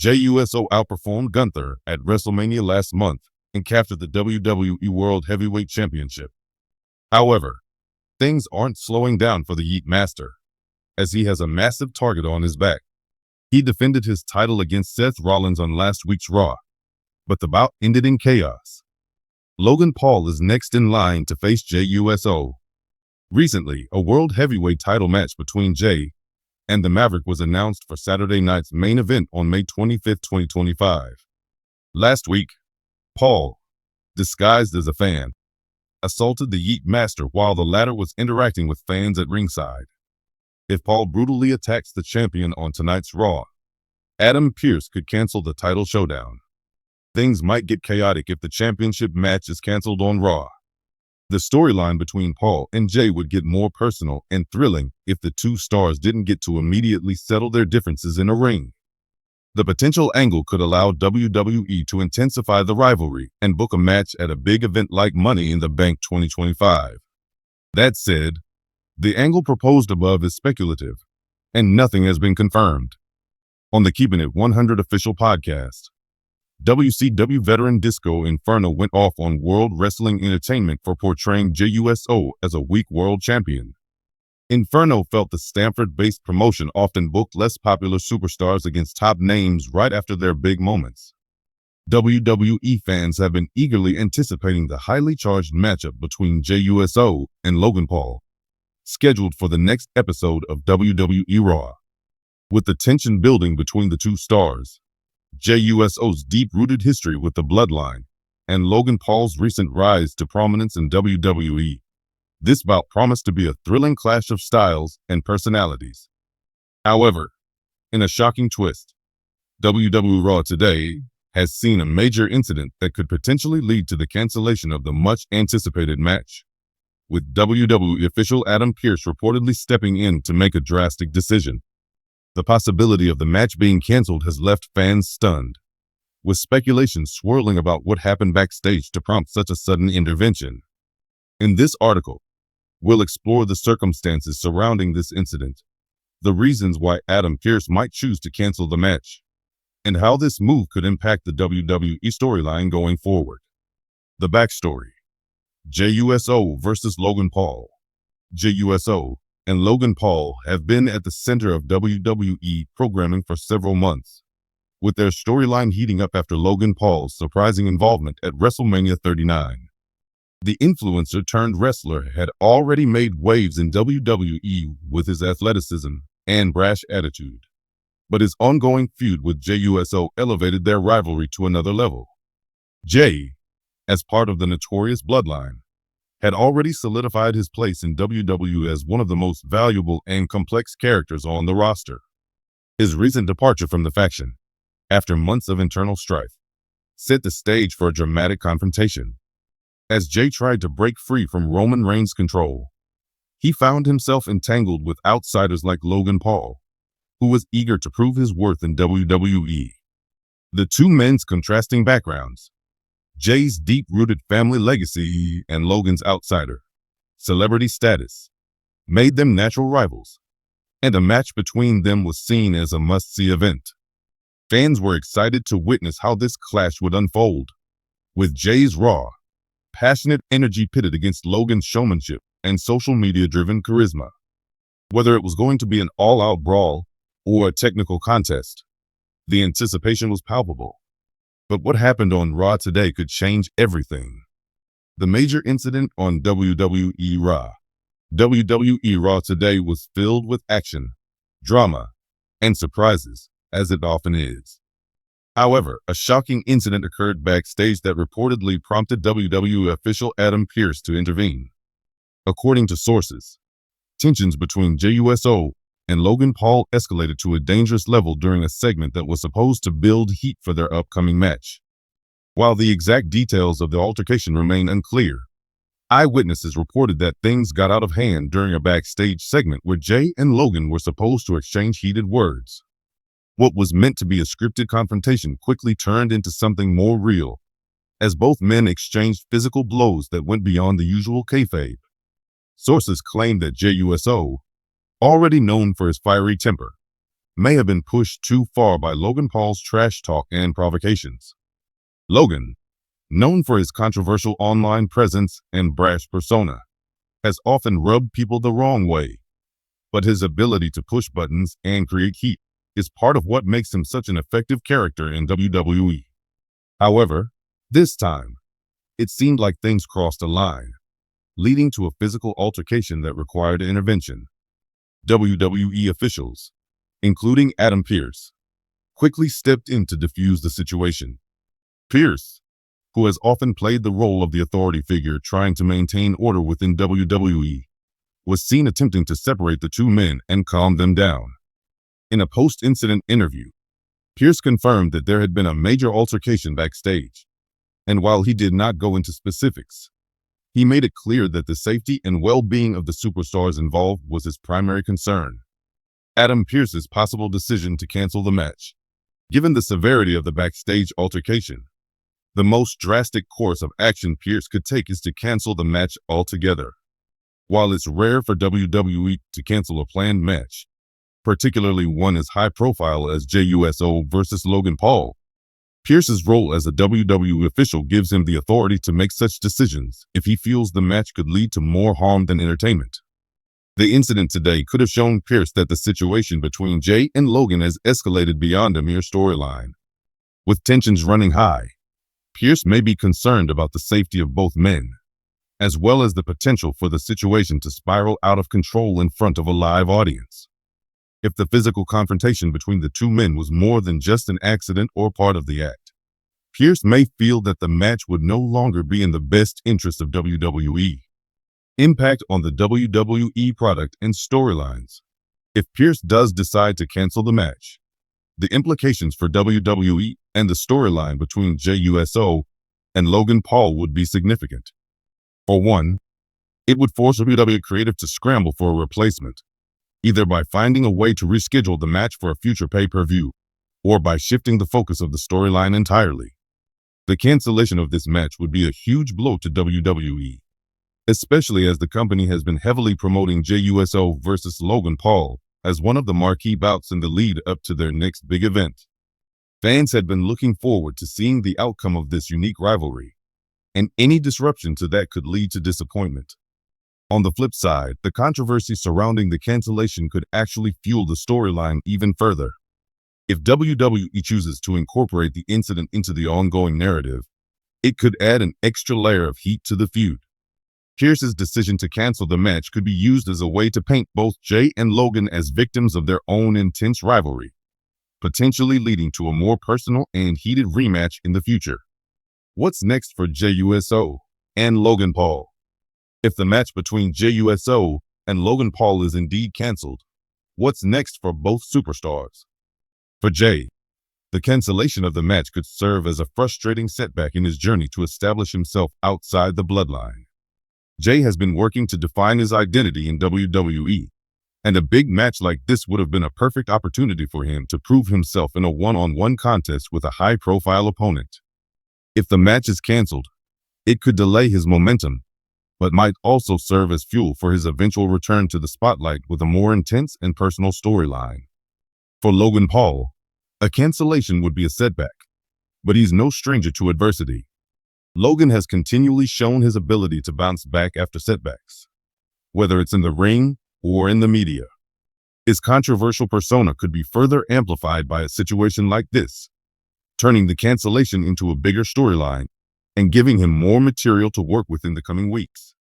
Jey Uso outperformed Gunther at WrestleMania last month and captured the WWE World Heavyweight Championship. However, things aren't slowing down for the Yeet Master, as he has a massive target on his back. He defended his title against Seth Rollins on last week's Raw, but the bout ended in chaos. Logan Paul is next in line to face Jey Uso. Recently, a World Heavyweight title match between Jey and the Maverick was announced for Saturday night's main event on May 25, 2025. Last week, Paul, disguised as a fan, assaulted the Yeet Master while the latter was interacting with fans at ringside. If Paul brutally attacks the champion on tonight's Raw, Adam Pearce could cancel the title showdown. Things might get chaotic if the championship match is canceled on Raw. The storyline between Paul and Jey would get more personal and thrilling if the two stars didn't get to immediately settle their differences in a ring. The potential angle could allow WWE to intensify the rivalry and book a match at a big event like Money in the Bank 2025. That said, the angle proposed above is speculative, and nothing has been confirmed. On the Keeping It 100 official podcast, WCW veteran Disco Inferno went off on World Wrestling Entertainment for portraying Jey Uso as a weak world champion. Inferno felt the Stanford-based promotion often booked less popular superstars against top names right after their big moments. WWE fans have been eagerly anticipating the highly charged matchup between Jey Uso and Logan Paul, scheduled for the next episode of WWE Raw. With the tension building between the two stars, Jey Uso's deep-rooted history with the Bloodline, and Logan Paul's recent rise to prominence in WWE, this bout promised to be a thrilling clash of styles and personalities. However, in a shocking twist, WWE Raw today has seen a major incident that could potentially lead to the cancellation of the much-anticipated match, with WWE official Adam Pearce reportedly stepping in to make a drastic decision. The possibility of the match being canceled has left fans stunned, with speculation swirling about what happened backstage to prompt such a sudden intervention. In this article, we'll explore the circumstances surrounding this incident, the reasons why Adam Pearce might choose to cancel the match, and how this move could impact the WWE storyline going forward. The backstory: Jey Uso versus Logan Paul. Jey Uso and Logan Paul have been at the center of WWE programming for several months, with their storyline heating up after Logan Paul's surprising involvement at WrestleMania 39. The influencer turned wrestler had already made waves in WWE with his athleticism and brash attitude, but his ongoing feud with Jey Uso elevated their rivalry to another level. Jey, as part of the notorious Bloodline, had already solidified his place in WWE as one of the most valuable and complex characters on the roster. His recent departure from the faction, after months of internal strife, set the stage for a dramatic confrontation. As Jey tried to break free from Roman Reigns' control, he found himself entangled with outsiders like Logan Paul, who was eager to prove his worth in WWE. The two men's contrasting backgrounds, Jey's deep-rooted family legacy and Logan's outsider celebrity status, made them natural rivals, and a match between them was seen as a must-see event. Fans were excited to witness how this clash would unfold, with Jey's raw, passionate energy pitted against Logan's showmanship and social media-driven charisma. Whether it was going to be an all-out brawl or a technical contest, the anticipation was palpable. But what happened on Raw today could change everything. The major incident on WWE Raw. WWE Raw today was filled with action, drama, and surprises, as it often is. However, a shocking incident occurred backstage that reportedly prompted WWE official Adam Pearce to intervene. According to sources, tensions between Jey Uso and Logan Paul escalated to a dangerous level during a segment that was supposed to build heat for their upcoming match. While the exact details of the altercation remain unclear, eyewitnesses reported that things got out of hand during a backstage segment where Jey and Logan were supposed to exchange heated words. What was meant to be a scripted confrontation quickly turned into something more real, as both men exchanged physical blows that went beyond the usual kayfabe. Sources claim that Jey Uso, already known for his fiery temper, may have been pushed too far by Logan Paul's trash talk and provocations. Logan, known for his controversial online presence and brash persona, has often rubbed people the wrong way. But his ability to push buttons and create heat is part of what makes him such an effective character in WWE. However, this time, it seemed like things crossed a line, leading to a physical altercation that required intervention. WWE officials, including Adam Pearce, quickly stepped in to defuse the situation. Pearce, who has often played the role of the authority figure trying to maintain order within WWE, was seen attempting to separate the two men and calm them down. In a post-incident interview, Pearce confirmed that there had been a major altercation backstage, and while he did not go into specifics, he made it clear that the safety and well-being of the superstars involved was his primary concern. Adam Pearce's possible decision to cancel the match. Given the severity of the backstage altercation, the most drastic course of action Pearce could take is to cancel the match altogether. While it's rare for WWE to cancel a planned match, particularly one as high-profile as Jey Uso versus Logan Paul, Pearce's role as a WWE official gives him the authority to make such decisions if he feels the match could lead to more harm than entertainment. The incident today could have shown Pearce that the situation between Jey and Logan has escalated beyond a mere storyline. With tensions running high, Pearce may be concerned about the safety of both men, as well as the potential for the situation to spiral out of control in front of a live audience. If the physical confrontation between the two men was more than just an accident or part of the act, Pearce may feel that the match would no longer be in the best interest of WWE. Impact on the WWE product and storylines. If Pearce does decide to cancel the match, the implications for WWE and the storyline between Jey Uso and Logan Paul would be significant. For one, it would force WWE creative to scramble for a replacement, either by finding a way to reschedule the match for a future pay-per-view, or by shifting the focus of the storyline entirely. The cancellation of this match would be a huge blow to WWE, especially as the company has been heavily promoting Jey Uso versus Logan Paul as one of the marquee bouts in the lead up to their next big event. Fans had been looking forward to seeing the outcome of this unique rivalry, and any disruption to that could lead to disappointment. On the flip side, the controversy surrounding the cancellation could actually fuel the storyline even further. If WWE chooses to incorporate the incident into the ongoing narrative, it could add an extra layer of heat to the feud. Pearce's decision to cancel the match could be used as a way to paint both Jey and Logan as victims of their own intense rivalry, potentially leading to a more personal and heated rematch in the future. What's next for Jey Uso and Logan Paul? If the match between Jey Uso and Logan Paul is indeed canceled, what's next for both superstars? For Jey, the cancellation of the match could serve as a frustrating setback in his journey to establish himself outside the bloodline. Jey has been working to define his identity in WWE, and a big match like this would have been a perfect opportunity for him to prove himself in a one-on-one contest with a high-profile opponent. If the match is canceled, it could delay his momentum, but might also serve as fuel for his eventual return to the spotlight with a more intense and personal storyline. For Logan Paul, a cancellation would be a setback, but he's no stranger to adversity. Logan has continually shown his ability to bounce back after setbacks, whether it's in the ring or in the media. His controversial persona could be further amplified by a situation like this, turning the cancellation into a bigger storyline and giving him more material to work with in the coming weeks.